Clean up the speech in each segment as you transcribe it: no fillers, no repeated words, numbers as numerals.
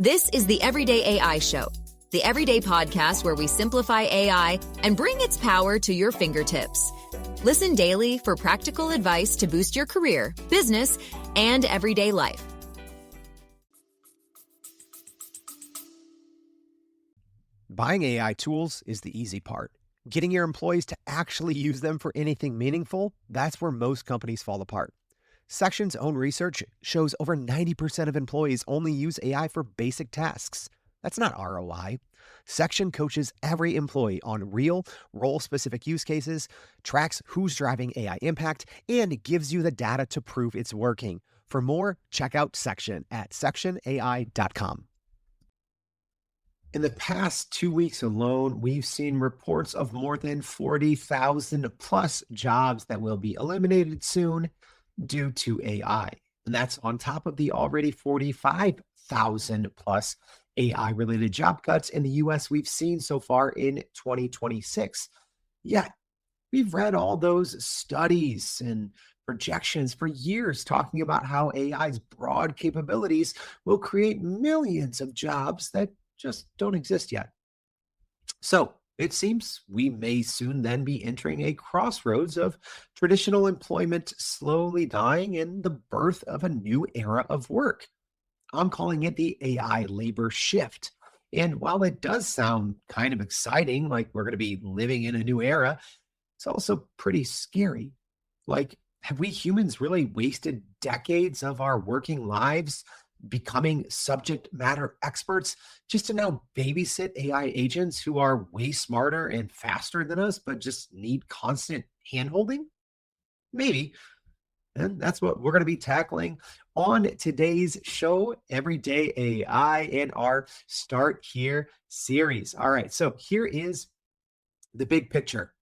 This is the Everyday AI Show, the everyday podcast where we simplify AI and bring its power to your fingertips. Listen daily for practical advice to boost your career, business, and everyday life. Buying AI tools is the easy part. Getting your employees to actually use them for anything meaningful, that's where most companies fall apart. Section's own research shows over 90% of employees only use AI for basic tasks. That's not ROI. Section coaches every employee on real, role-specific use cases, tracks who's driving AI impact, and gives you the data to prove it's working. For more, check out Section at sectionai.com. In the past 2 weeks alone, we've seen reports of more than 40,000 plus jobs that will be eliminated soon due to AI. And that's on top of the already 45,000 plus AI-related job cuts in the US we've seen so far in 2026. Yet, we've read all those studies and projections for years talking about how AI's broad capabilities will create millions of jobs that just don't exist yet. So it seems we may soon then be entering a crossroads of traditional employment slowly dying and the birth of a new era of work. I'm calling it the AI labor shift. And while it does sound kind of exciting, like we're going to be living in a new era, it's also pretty scary. Like, have we humans really wasted decades of our working lives becoming subject matter experts just to now babysit AI agents who are way smarter and faster than us, but just need constant handholding? Maybe. And that's what we're going to be tackling on today's show, Everyday AI, in our Start Here series. All right, so here is the big picture.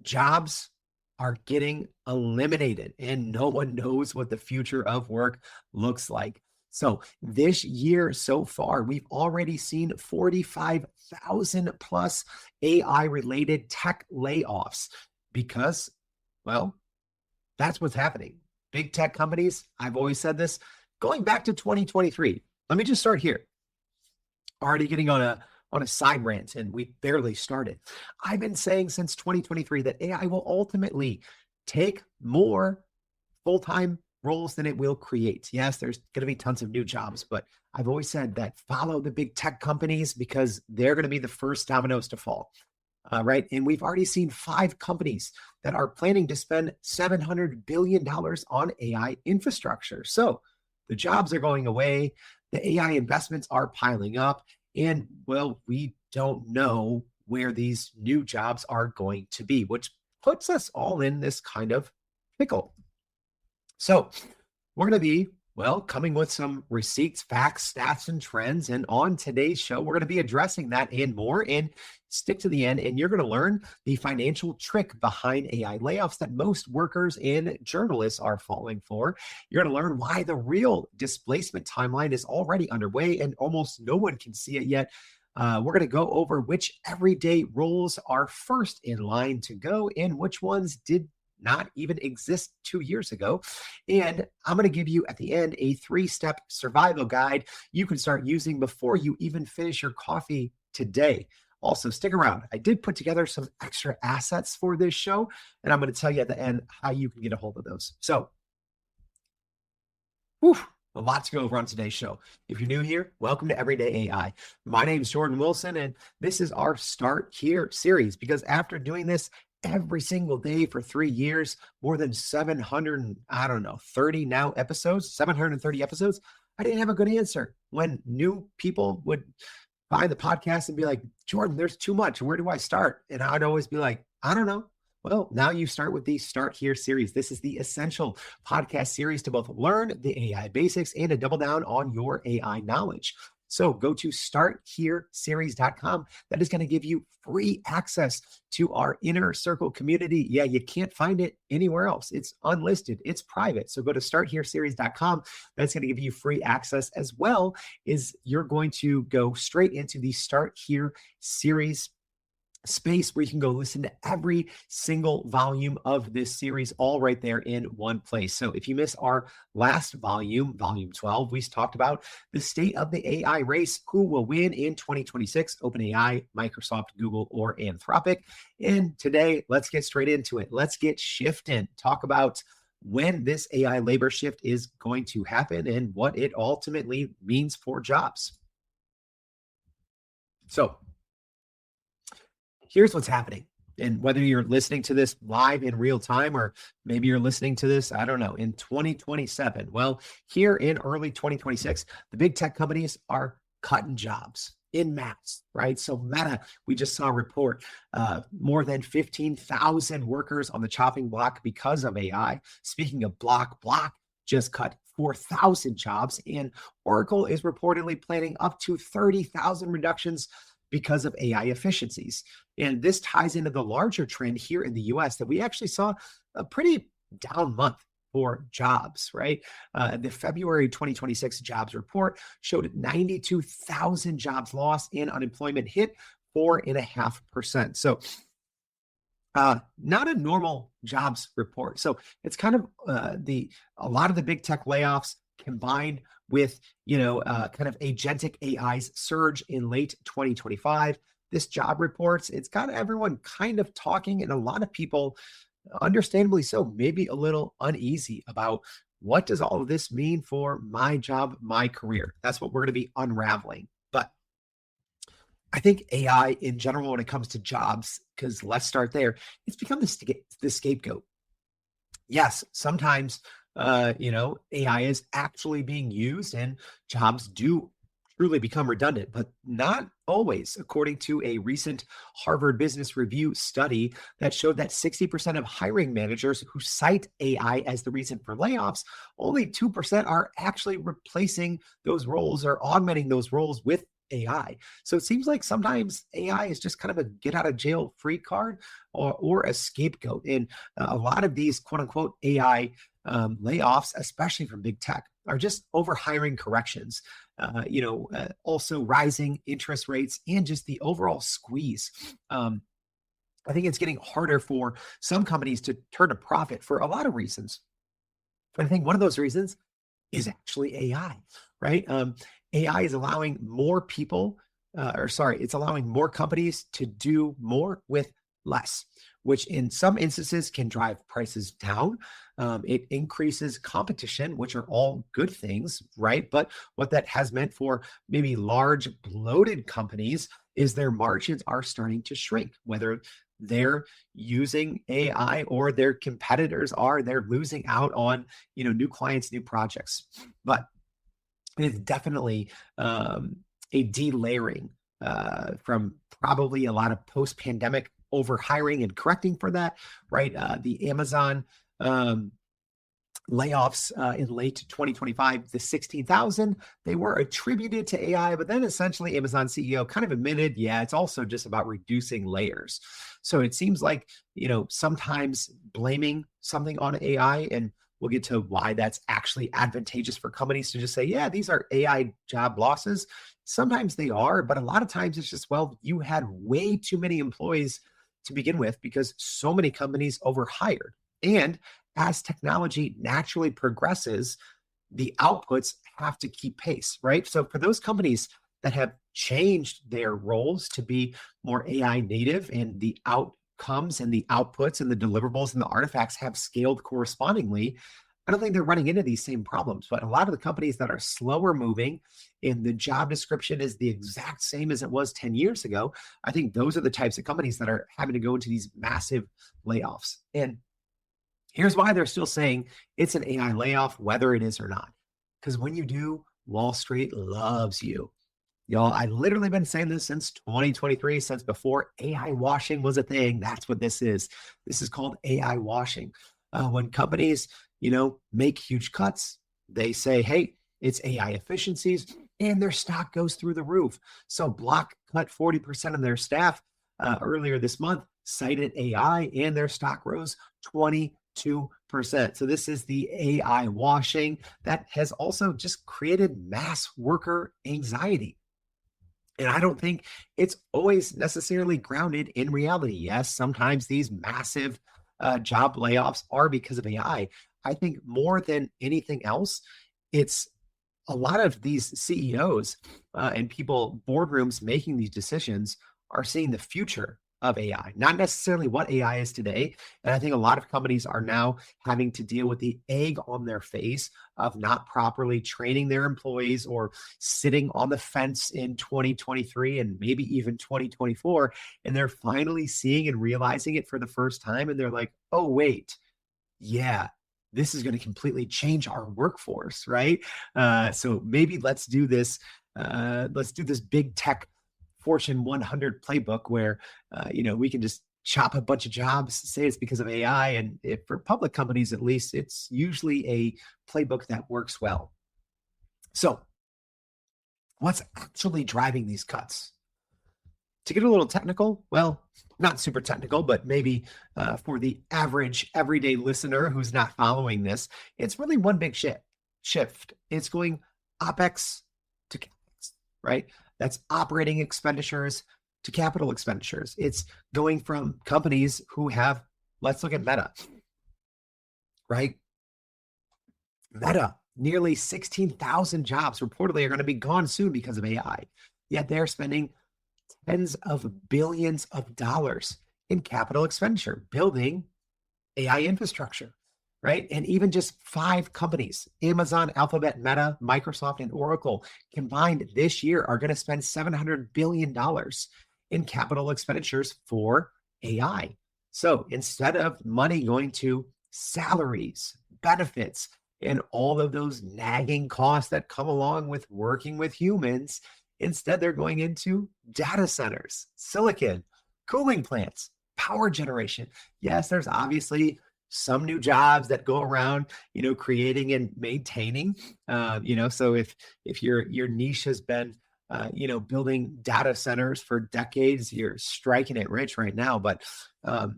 Jobs are getting eliminated, and no one knows what the future of work looks like. So this year so far, we've already seen 45,000 plus AI-related tech layoffs because, well, that's what's happening. Big tech companies, I've always said this, going back to 2023. Let me just start here. Already getting on a side rant, and we barely started. I've been saying since 2023 that AI will ultimately take more full-time roles than it will create. Yes, there's going to be tons of new jobs, but I've always said that follow the big tech companies because they're going to be the first dominoes to fall. Right. And we've already seen 5 companies that are planning to spend $700 billion on AI infrastructure. So the jobs are going away. The AI investments are piling up. And well, we don't know where these new jobs are going to be, which puts us all in this kind of pickle. So we're going to be, well, coming with some receipts, facts, stats, and trends. And on today's show, we're going to be addressing that and more. And stick to the end, and you're going to learn the financial trick behind AI layoffs that most workers and journalists are falling for. You're going to learn why the real displacement timeline is already underway and almost no one can see it yet. We're going to go over which everyday roles are first in line to go and which ones did not even exist 2 years ago. And I'm going to give you at the end a 3-step survival guide you can start using before you even finish your coffee today. Also, stick around. I did put together some extra assets for this show, and I'm going to tell you at the end how you can get a hold of those. So, a lot to go over on today's show. If you're new here, welcome to Everyday AI. My name is Jordan Wilson, and this is our Start Here series because after doing this every single day for 3 years, more than 730 now episodes, 730 episodes, I didn't have a good answer. When new people would find the podcast and be like, Jordan, there's too much. Where do I start? And I'd always be like, I don't know. Well, now you start with the Start Here series. This is the essential podcast series to both learn the AI basics and to double down on your AI knowledge. So go to starthereseries.com. That is going to give you free access to our inner circle community. Yeah, you can't find it anywhere else. It's unlisted. It's private. So go to starthereseries.com. That's going to give you free access, as well as you're going to go straight into the Start Here series space where you can go listen to every single volume of this series all right there in one place. So if you missed our last volume, volume 12, we talked about the state of the AI race, who will win in 2026, OpenAI, Microsoft, Google, or Anthropic. And today, let's get straight into it. Let's get shifting, talk about when this AI labor shift is going to happen and what it ultimately means for jobs. So here's what's happening. And whether you're listening to this live in real time, or maybe you're listening to this, I don't know, in 2027. Well, here in early 2026, the big tech companies are cutting jobs in mass, right? So Meta, we just saw a report, more than 15,000 workers on the chopping block because of AI. Speaking of Block just cut 4,000 jobs, and Oracle is reportedly planning up to 30,000 reductions because of AI efficiencies. And this ties into the larger trend here in the US that we actually saw a pretty down month for jobs, right? The February 2026 jobs report showed 92,000 jobs lost and unemployment hit 4.5%. So not a normal jobs report. So it's kind of a lot of the big tech layoffs combined with, kind of agentic AI's surge in late 2025. This job reports, it's got everyone kind of talking, and a lot of people, understandably so, maybe a little uneasy about what does all of this mean for my job, my career. That's what we're going to be unraveling. But I think AI in general, when it comes to jobs, because let's start there, it's become the scapegoat. Yes, sometimes AI is actually being used and jobs do truly become redundant, but not always, according to a recent Harvard Business Review study that showed that 60% of hiring managers who cite AI as the reason for layoffs, only 2% are actually replacing those roles or augmenting those roles with AI. So it seems like sometimes AI is just kind of a get out of jail free card or a scapegoat. And a lot of these quote unquote AI layoffs, especially from big tech, are just overhiring corrections, also rising interest rates and just the overall squeeze. I think it's getting harder for some companies to turn a profit for a lot of reasons. But I think one of those reasons is actually AI, right? AI is allowing more people, it's allowing more companies to do more with less, which in some instances can drive prices down. It increases competition, which are all good things, right? But what that has meant for maybe large bloated companies is their margins are starting to shrink, whether they're using AI or their competitors are, they're losing out on, new clients, new projects. But it's definitely a delayering from probably a lot of post-pandemic overhiring and correcting for that, right? The Amazon layoffs in late 2025, the 16,000, they were attributed to AI, but then essentially Amazon CEO kind of admitted, yeah, it's also just about reducing layers. So it seems like, sometimes blaming something on AI, and we'll get to why that's actually advantageous for companies to just say, yeah, these are AI job losses. Sometimes they are, but a lot of times it's just, well, you had way too many employees to begin with because so many companies overhired. And as technology naturally progresses, the outputs have to keep pace, right? So for those companies that have changed their roles to be more AI native and the outcomes and the outputs and the deliverables and the artifacts have scaled correspondingly, I don't think they're running into these same problems. But a lot of the companies that are slower moving and the job description is the exact same as it was 10 years ago, I think those are the types of companies that are having to go into these massive layoffs. And here's why they're still saying it's an AI layoff, whether it is or not. Because when you do, Wall Street loves you. Y'all, I've literally been saying this since 2023, since before AI washing was a thing. That's what this is. This is called AI washing. When companies, make huge cuts, they say, hey, it's AI efficiencies, and their stock goes through the roof. So Block cut 40% of their staff earlier this month, cited AI, and their stock rose 22%. So this is the AI washing that has also just created mass worker anxiety. And I don't think it's always necessarily grounded in reality. Yes, sometimes these massive job layoffs are because of AI. I think more than anything else, it's a lot of these CEOs and people, boardrooms making these decisions are seeing the future of AI, not necessarily what AI is today. And I think a lot of companies are now having to deal with the egg on their face of not properly training their employees or sitting on the fence in 2023 and maybe even 2024. And they're finally seeing and realizing it for the first time. And they're like, oh, wait, yeah, this is going to completely change our workforce, right? So maybe let's do this. Let's do this big tech Fortune 100 playbook where we can just chop a bunch of jobs, say it's because of AI, and if for public companies at least, it's usually a playbook that works well. So, what's actually driving these cuts? To get a little technical, well, not super technical, but maybe for the average everyday listener who's not following this, it's really one big shift. It's going OpEx to CapEx, right? That's operating expenditures to capital expenditures. It's going from companies who have, let's look at Meta, right? Meta, nearly 16,000 jobs reportedly are going to be gone soon because of AI. Yet they're spending tens of billions of dollars in capital expenditure, building AI infrastructure, right? And even just 5 companies, Amazon, Alphabet, Meta, Microsoft, and Oracle, combined this year are going to spend $700 billion in capital expenditures for AI. So instead of money going to salaries, benefits, and all of those nagging costs that come along with working with humans, instead, they're going into data centers, silicon, cooling plants, power generation. Yes, there's obviously some new jobs that go around, creating and maintaining. So if your niche has been, building data centers for decades, you're striking it rich right now. But I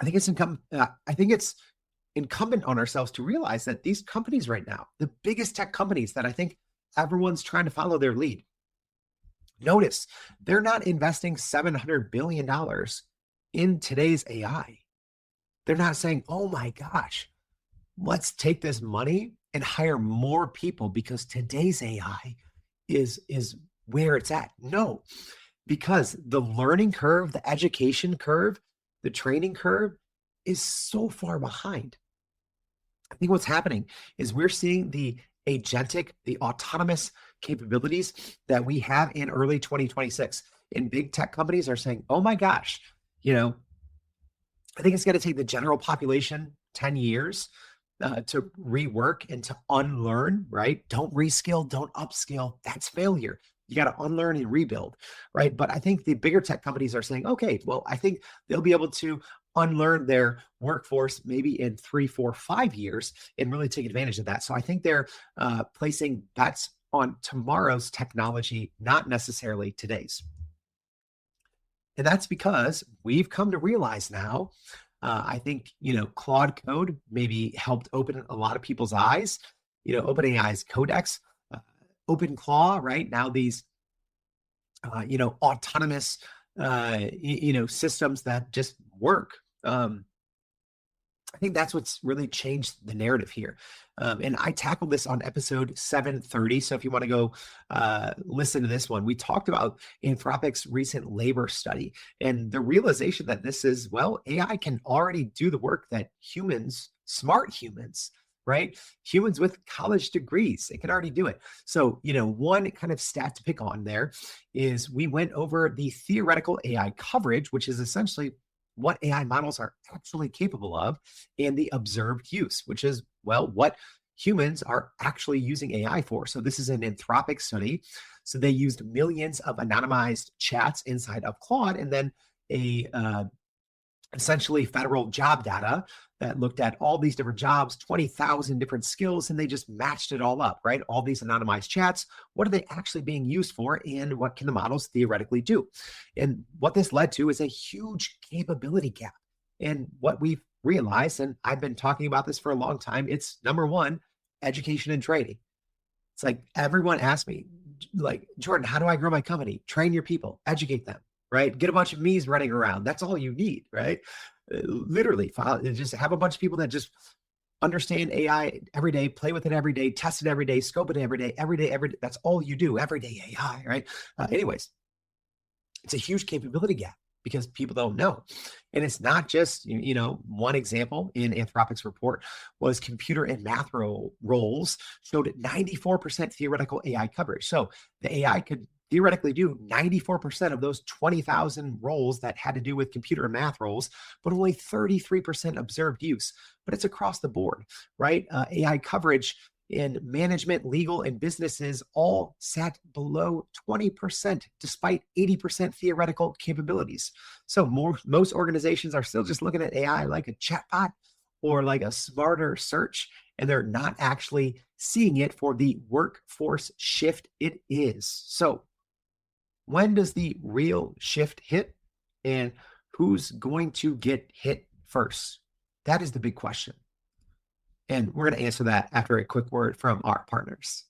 think it's incumbent on ourselves to realize that these companies right now, the biggest tech companies that I think everyone's trying to follow their lead, notice they're not investing $700 billion in today's AI. They're not saying, oh my gosh, let's take this money and hire more people because today's AI is where it's at. No, because the learning curve, the education curve, the training curve is so far behind. I think what's happening is we're seeing the agentic, the autonomous capabilities that we have in early 2026. And big tech companies are saying, oh my gosh, I think it's going to take the general population 10 years to rework and to unlearn, right? Don't reskill, don't upskill. That's failure. You got to unlearn and rebuild, right? But I think the bigger tech companies are saying, okay, well, I think they'll be able to unlearn their workforce maybe in 3, 4, 5 years and really take advantage of that. So I think they're placing bets on tomorrow's technology, not necessarily today's. And that's because we've come to realize now, I think, Claude Code maybe helped open a lot of people's eyes, OpenAI's Codex, OpenClaw, right? Now these, autonomous, systems that just work. I think that's what's really changed the narrative here. And I tackled this on episode 730. So if you want to go listen to this one, we talked about Anthropic's recent labor study and the realization that this is, well, AI can already do the work that humans, smart humans, right? Humans with college degrees, it can already do it. So, one kind of stat to pick on there is we went over the theoretical AI coverage, which is essentially what AI models are actually capable of, and the observed use, which is, well, what humans are actually using AI for. So this is an Anthropic study. So they used millions of anonymized chats inside of Claude, and then essentially federal job data that looked at all these different jobs, 20,000 different skills, and they just matched it all up, right? All these anonymized chats, what are they actually being used for, and what can the models theoretically do? And what this led to is a huge capability gap. And what we've realized, and I've been talking about this for a long time, it's number one, education and training. It's like everyone asks me, like, Jordan, how do I grow my company? Train your people, educate them, right? Get a bunch of me's running around. That's all you need, right? Literally, just have a bunch of people that just understand AI every day, play with it every day, test it every day, scope it every day, every day, every day. That's all you do, everyday AI, right? Anyways, it's a huge capability gap because people don't know. And it's not just, one example in Anthropic's report was computer and math roles showed 94% theoretical AI coverage. So the AI could theoretically do 94% of those 20,000 roles that had to do with computer and math roles, but only 33% observed use. But it's across the board, right? AI coverage in management, legal, and businesses all sat below 20%, despite 80% theoretical capabilities. So most organizations are still just looking at AI like a chatbot or like a smarter search, and they're not actually seeing it for the workforce shift it is. So when does the real shift hit, and who's going to get hit first? That is the big question. And we're going to answer that after a quick word from our partners.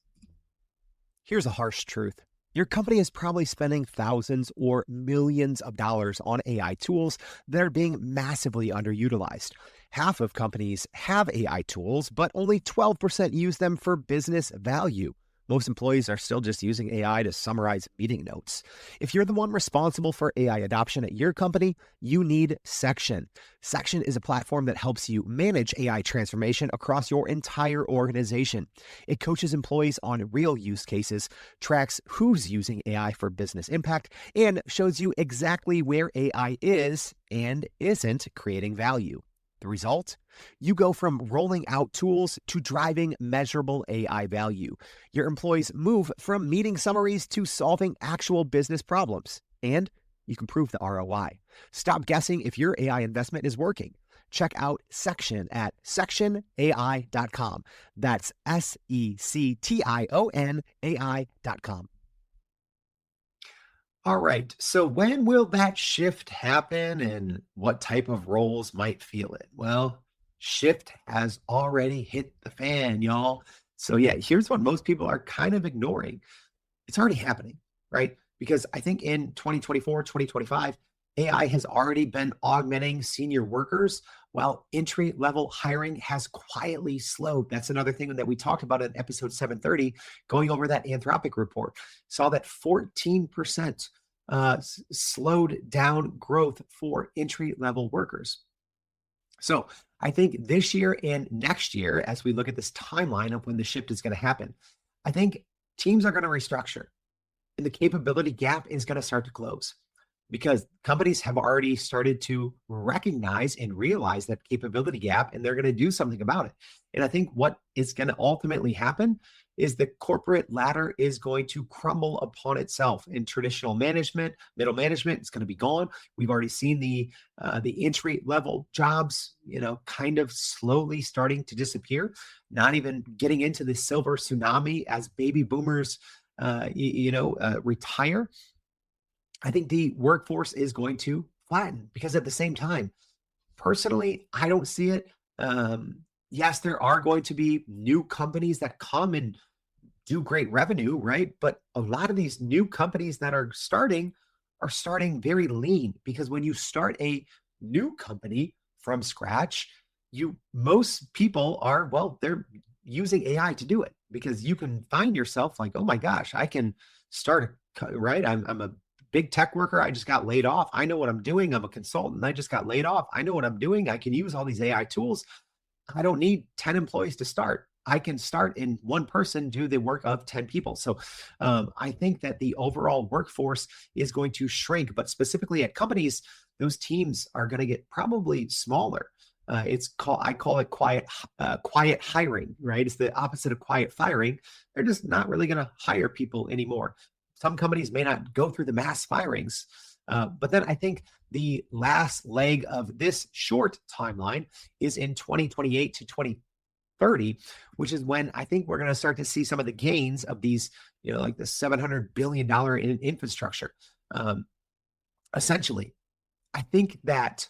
Here's a harsh truth. Your company is probably spending thousands or millions of dollars on AI tools that are being massively underutilized. Half of companies have AI tools, but only 12% use them for business value. Most employees are still just using AI to summarize meeting notes. If you're the one responsible for AI adoption at your company, you need Section. Section is a platform that helps you manage AI transformation across your entire organization. It coaches employees on real use cases, tracks who's using AI for business impact, and shows you exactly where AI is and isn't creating value. The result? You go from rolling out tools to driving measurable AI value. Your employees move from meeting summaries to solving actual business problems. And you can prove the ROI. Stop guessing if your AI investment is working. Check out Section at sectionai.com. That's SECTION AI.com. All right. So when will that shift happen, and what type of roles might feel it? Well, shift has already hit the fan, y'all. So yeah, here's what most people are kind of ignoring. It's already happening, right? Because I think in 2024, 2025, AI has already been augmenting senior workers while entry-level hiring has quietly slowed. That's another thing that we talked about in episode 730, going over that Anthropic report. Saw that 14% slowed down growth for entry-level workers. So I think this year and next year, as we look at this timeline of when the shift is going to happen, I think teams are going to restructure and the capability gap is going to start to close, because companies have already started to recognize and realize that capability gap, and they're going to do something about it. And I think what is going to ultimately happen is the corporate ladder is going to crumble upon itself. In traditional management, middle management, it's going to be gone. We've already seen the entry level jobs, kind of slowly starting to disappear, not even getting into the silver tsunami as baby boomers, retire. I think the workforce is going to flatten, because at the same time, personally, I don't see it. Yes, there are going to be new companies that come and do great revenue, right? But a lot of these new companies that are starting very lean, because when you start a new company from scratch, most people are, they're using AI to do it, because you can find yourself like, oh my gosh, I can start, right? I'm a big tech worker. I just got laid off. I know what I'm doing. I'm a consultant. I just got laid off. I know what I'm doing. I can use all these AI tools. I don't need 10 employees to start. I can start in one person, do the work of 10 people. So I think that the overall workforce is going to shrink, but specifically at companies, those teams are going to get probably smaller. I call it quiet hiring, right? It's the opposite of quiet firing. They're just not really going to hire people anymore. Some companies may not go through the mass firings, but then I think the last leg of this short timeline is in 2028 to 2030, which is when I think we're going to start to see some of the gains of these, like the $700 billion in infrastructure. Essentially, I think that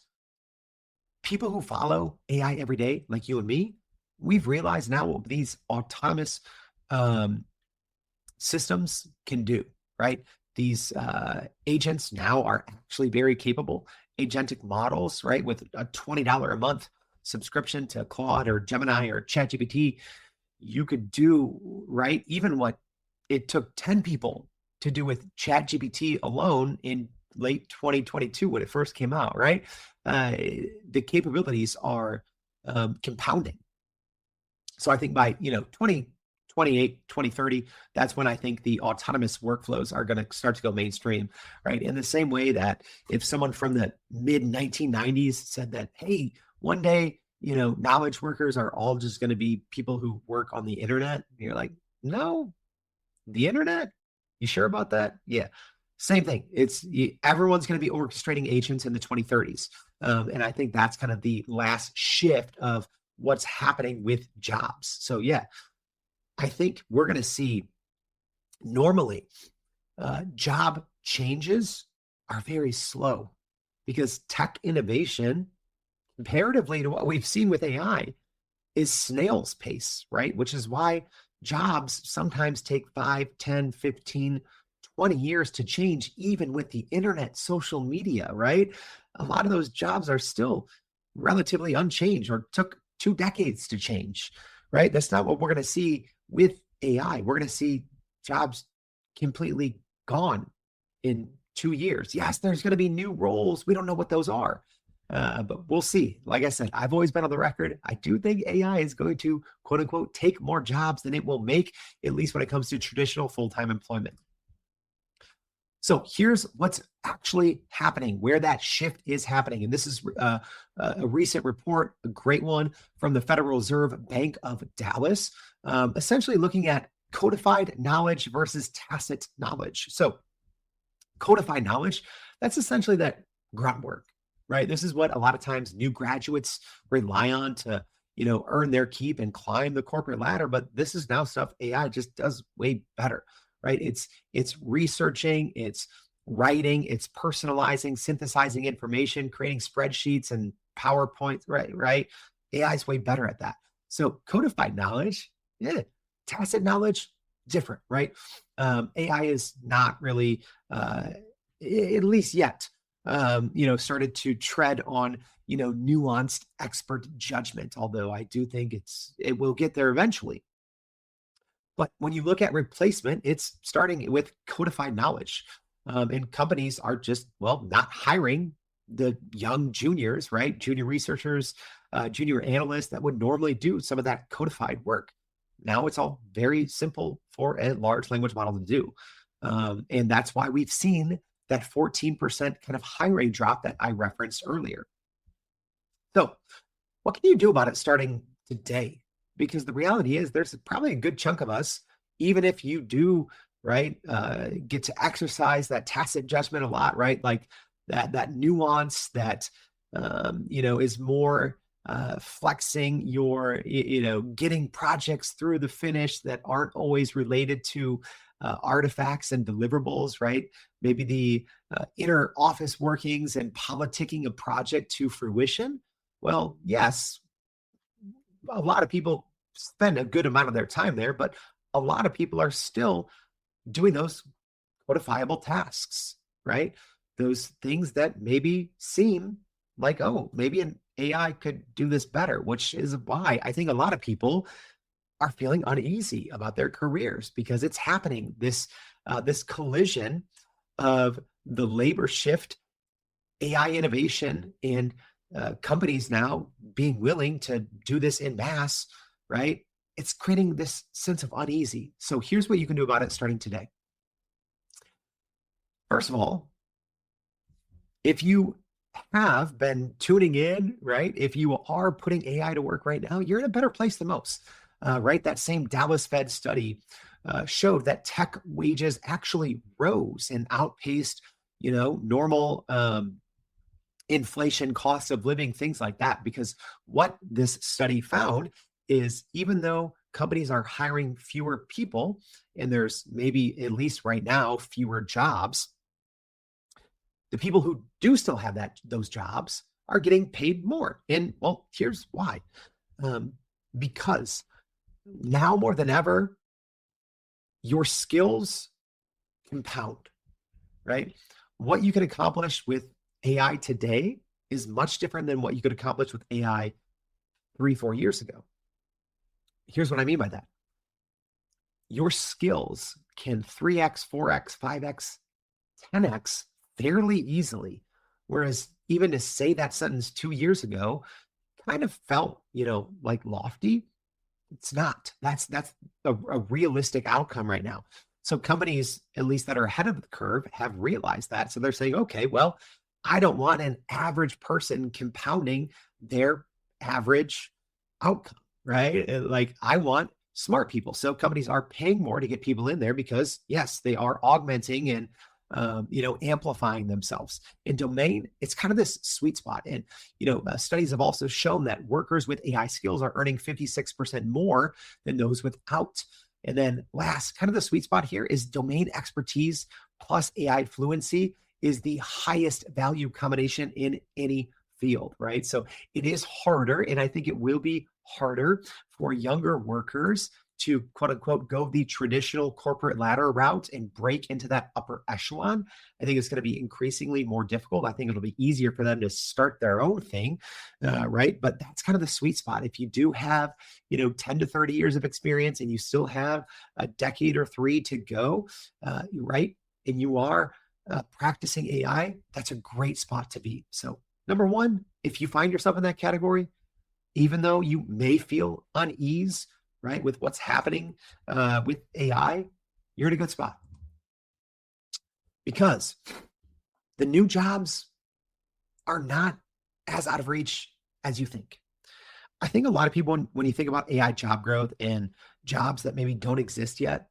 people who follow AI every day, like you and me, we've realized now these autonomous systems can do, right? These agents now are actually very capable. Agentic models, right? With a $20 a month subscription to Claude or Gemini or ChatGPT, you could do, right, even what it took 10 people to do with ChatGPT alone in late 2022 when it first came out, right? The capabilities are compounding. So I think by 2028, 2030, that's when I think the autonomous workflows are going to start to go mainstream, right? In the same way that if someone from the mid 1990s said that, hey, one day, knowledge workers are all just going to be people who work on the internet, you're like, no, the internet? You sure about that? Yeah. Same thing. Everyone's going to be orchestrating agents in the 2030s. And I think that's kind of the last shift of what's happening with jobs. So yeah, I think we're going to see normally job changes are very slow because tech innovation, comparatively to what we've seen with AI, is snail's pace, right? Which is why jobs sometimes take 5, 10, 15, 20 years to change, even with the internet, social media, right? A lot of those jobs are still relatively unchanged or took 2 decades to change, right? That's not what we're going to see with AI. We're going to see jobs completely gone in 2 years. Yes, there's going to be new roles. We don't know what those are, but we'll see. Like I said, I've always been on the record. I do think AI is going to, quote unquote, take more jobs than it will make, at least when it comes to traditional full-time employment. So here's what's actually happening, where that shift is happening. And this is a recent report, a great one from the Federal Reserve Bank of Dallas, essentially looking at codified knowledge versus tacit knowledge. So codified knowledge, that's essentially that grunt work, right? This is what a lot of times new graduates rely on to, earn their keep and climb the corporate ladder. But this is now stuff AI just does way better, right? It's researching, it's writing, it's personalizing, synthesizing information, creating spreadsheets and PowerPoint, right? AI is way better at that. So codified knowledge, yeah. Tacit knowledge, different, right? AI is not really, at least yet, started to tread on, nuanced expert judgment, although I do think it will get there eventually. But when you look at replacement, it's starting with codified knowledge. And companies are just, not hiring the young juniors, right? Junior researchers, junior analysts that would normally do some of that codified work. Now it's all very simple for a large language model to do. And that's why we've seen that 14% kind of hiring drop that I referenced earlier. So what can you do about it starting today? Because the reality is there's probably a good chunk of us, even if you do, right, get to exercise that tacit judgment a lot, right? Like that nuance that, is more flexing your, getting projects through the finish that aren't always related to artifacts and deliverables, right? Maybe the inner office workings and politicking a project to fruition. Well, yes, a lot of people spend a good amount of their time there, but a lot of people are still doing those codifiable tasks, right? Those things that maybe seem like, oh, maybe an AI could do this better, which is why I think a lot of people are feeling uneasy about their careers because it's happening. This collision of the labor shift, AI innovation, and companies now being willing to do this in mass, right? It's creating this sense of uneasy. So here's what you can do about it starting today. First of all, if you have been tuning in, right? If you are putting AI to work right now, you're in a better place than most, right? That same Dallas Fed study showed that tech wages actually rose and outpaced, normal inflation, cost of living, things like that. Because what this study found is even though companies are hiring fewer people, and there's maybe at least right now fewer jobs, the people who do still have those jobs are getting paid more. And well, here's why. Because now more than ever, your skills compound, right? What you can accomplish with AI today is much different than what you could accomplish with AI 3-4 years ago. Here's what I mean by that. Your skills can 3x, 4x, 5x, 10x fairly easily. Whereas even to say that sentence 2 years ago kind of felt, like lofty. It's not. That's a realistic outcome right now. So companies, at least that are ahead of the curve, have realized that. So they're saying, okay, well, I don't want an average person compounding their average outcome, right? Like I want smart people. So companies are paying more to get people in there because yes, they are augmenting and amplifying themselves. In domain, it's kind of this sweet spot. And, studies have also shown that workers with AI skills are earning 56% more than those without. And then last, kind of the sweet spot here is domain expertise plus AI fluency is the highest value combination in any field, right? So it is harder, and I think it will be harder for younger workers to quote unquote go the traditional corporate ladder route and break into that upper echelon. I think it's going to be increasingly more difficult. I think it'll be easier for them to start their own thing, right? But that's kind of the sweet spot. If you do have, 10 to 30 years of experience and you still have a decade or 3 to go, right? And you are practicing AI, that's a great spot to be. So number one, if you find yourself in that category, even though you may feel unease, right, with what's happening with AI, you're in a good spot. Because the new jobs are not as out of reach as you think. I think a lot of people, when you think about AI job growth and jobs that maybe don't exist yet,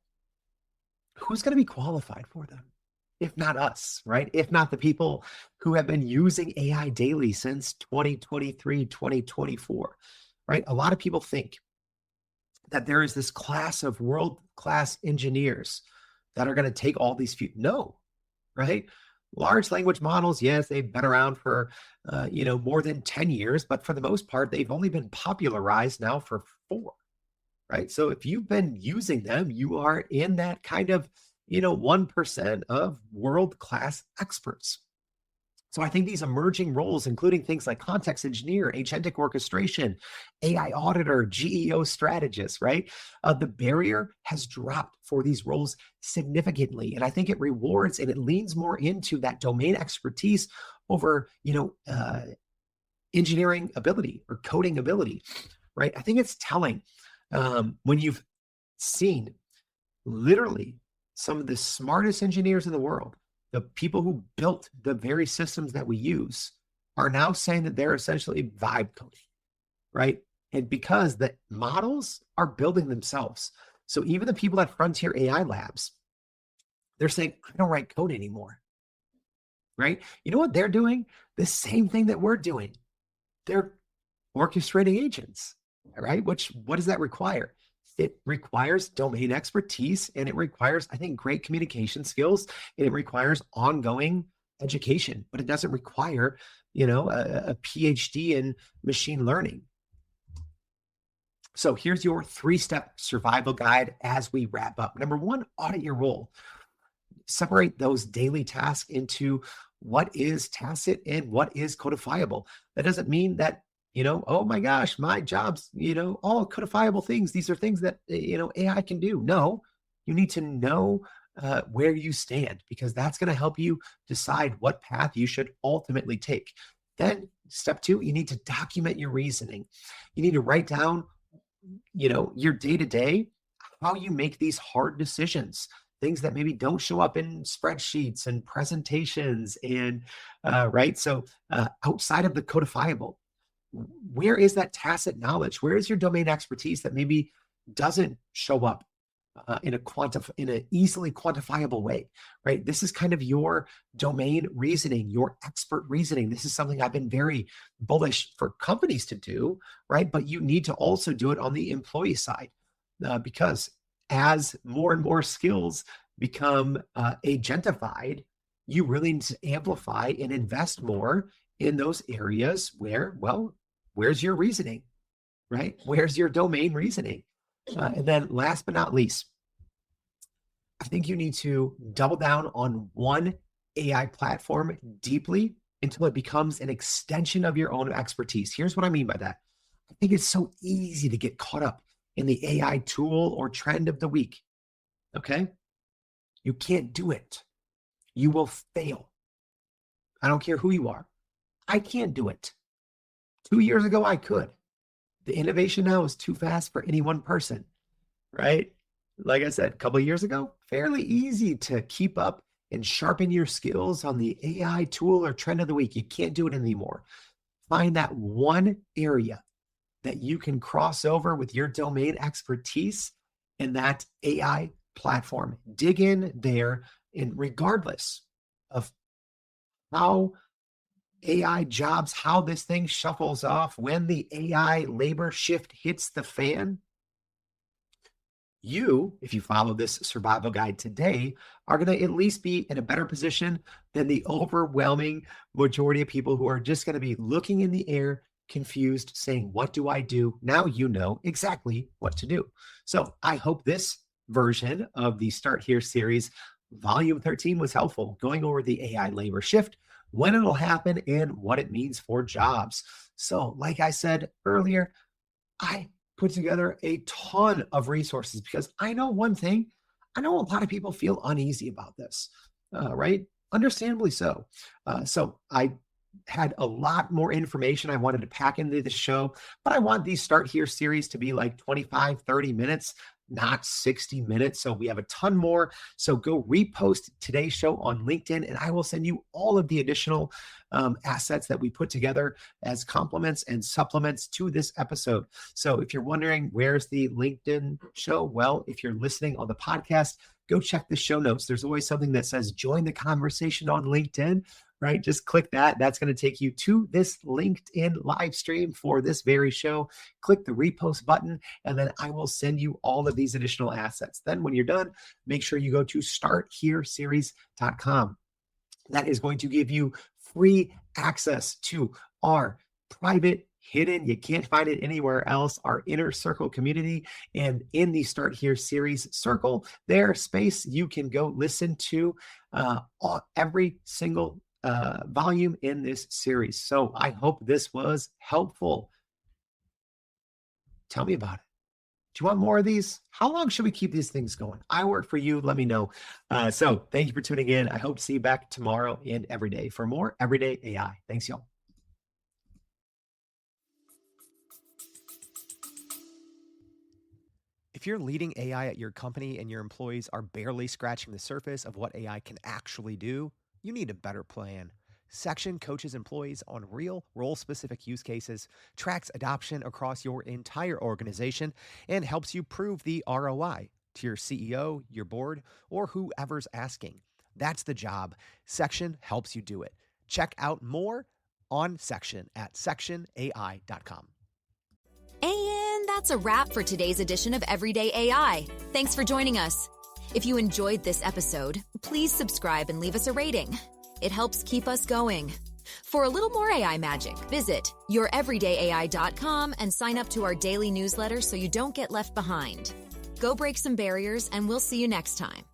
who's going to be qualified for them? If not us, right? If not the people who have been using AI daily since 2023, 2024, right? A lot of people think that there is this class of world-class engineers that are going to take all these few. No, right? Large language models, yes, they've been around for, more than 10 years, but for the most part, they've only been popularized now for 4, right? So if you've been using them, you are in that kind of, 1% of world-class experts. So I think these emerging roles, including things like context engineer, agentic orchestration, AI auditor, GEO strategist, right? The barrier has dropped for these roles significantly. And I think it rewards and it leans more into that domain expertise over, engineering ability or coding ability, right? I think it's telling when you've seen literally some of the smartest engineers in the world, the people who built the very systems that we use, are now saying that they're essentially vibe coding, right? And because the models are building themselves. So even the people at Frontier AI Labs, they're saying, I don't write code anymore, right? You know what they're doing? The same thing that we're doing. They're orchestrating agents, right? What does that require? It requires domain expertise, and it requires, I think, great communication skills, and it requires ongoing education, but it doesn't require, a PhD in machine learning. So here's your 3-step survival guide as we wrap up. Number 1, audit your role. Separate those daily tasks into what is tacit and what is codifiable. That doesn't mean that oh my gosh, my job's, all codifiable things. These are things that, AI can do. No, you need to know where you stand, because that's going to help you decide what path you should ultimately take. Then step 2, you need to document your reasoning. You need to write down, your day-to-day, how you make these hard decisions, things that maybe don't show up in spreadsheets and presentations and, right? So outside of the codifiable, where is that tacit knowledge? Where is your domain expertise that maybe doesn't show up in an easily quantifiable way, right? This is kind of your domain reasoning, your expert reasoning. This is something I've been very bullish for companies to do, right? But you need to also do it on the employee side, because as more and more skills become agentified, you really need to amplify and invest more in those areas where, well, where's your reasoning, right? Where's your domain reasoning? And then last but not least, I think you need to double down on one AI platform deeply until it becomes an extension of your own expertise. Here's what I mean by that. I think it's so easy to get caught up in the AI tool or trend of the week. Okay? You can't do it. You will fail. I don't care who you are. I can't do it. 2 years ago, I could. The innovation now is too fast for any one person, right? Like I said, a couple of years ago, fairly easy to keep up and sharpen your skills on the AI tool or trend of the week. You can't do it anymore. Find that one area that you can cross over with your domain expertise in that AI platform. Dig in there, and regardless of how AI jobs, how this thing shuffles off, when the AI labor shift hits the fan, you, if you follow this survival guide today, are going to at least be in a better position than the overwhelming majority of people who are just going to be looking in the air, confused, saying, what do I do? Now you know exactly what to do. So I hope this version of the Start Here series, Volume 13, was helpful, going over the AI labor shift, when it'll happen, and what it means for jobs. So like I said earlier, I put together a ton of resources because I know one thing. I know a lot of people feel uneasy about this, right? Understandably so. So I had a lot more information I wanted to pack into the show, but I want these Start Here series to be like 25, 30 minutes, not 60 minutes. So we have a ton more. So go repost today's show on LinkedIn, and I will send you all of the additional assets that we put together as complements and supplements to this episode. So if you're wondering, where's the LinkedIn show? Well, if you're listening on the podcast, go check the show notes. There's always something that says join the conversation on LinkedIn, right? Just click that. That's going to take you to this LinkedIn live stream for this very show. Click the repost button, and then I will send you all of these additional assets. Then when you're done, make sure you go to starthereseries.com. That is going to give you free access to our private, hidden, you can't find it anywhere else, our inner circle community. And in the Start Here series circle, their space, you can go listen to every single volume in this series. So I hope this was helpful. Tell me about it. Do you want more of these? How long should we keep these things going? I work for you. Let me know. So thank you for tuning in. I hope to see you back tomorrow and every day for more Everyday AI. Thanks, y'all. If you're leading AI at your company and your employees are barely scratching the surface of what AI can actually do, you need a better plan. Section coaches employees on real role-specific use cases, tracks adoption across your entire organization, and helps you prove the ROI to your CEO, your board, or whoever's asking. That's the job. Section helps you do it. Check out more on Section at sectionai.com. And that's a wrap for today's edition of Everyday AI. Thanks for joining us. If you enjoyed this episode, please subscribe and leave us a rating. It helps keep us going. For a little more AI magic, visit youreverydayai.com and sign up to our daily newsletter so you don't get left behind. Go break some barriers, and we'll see you next time.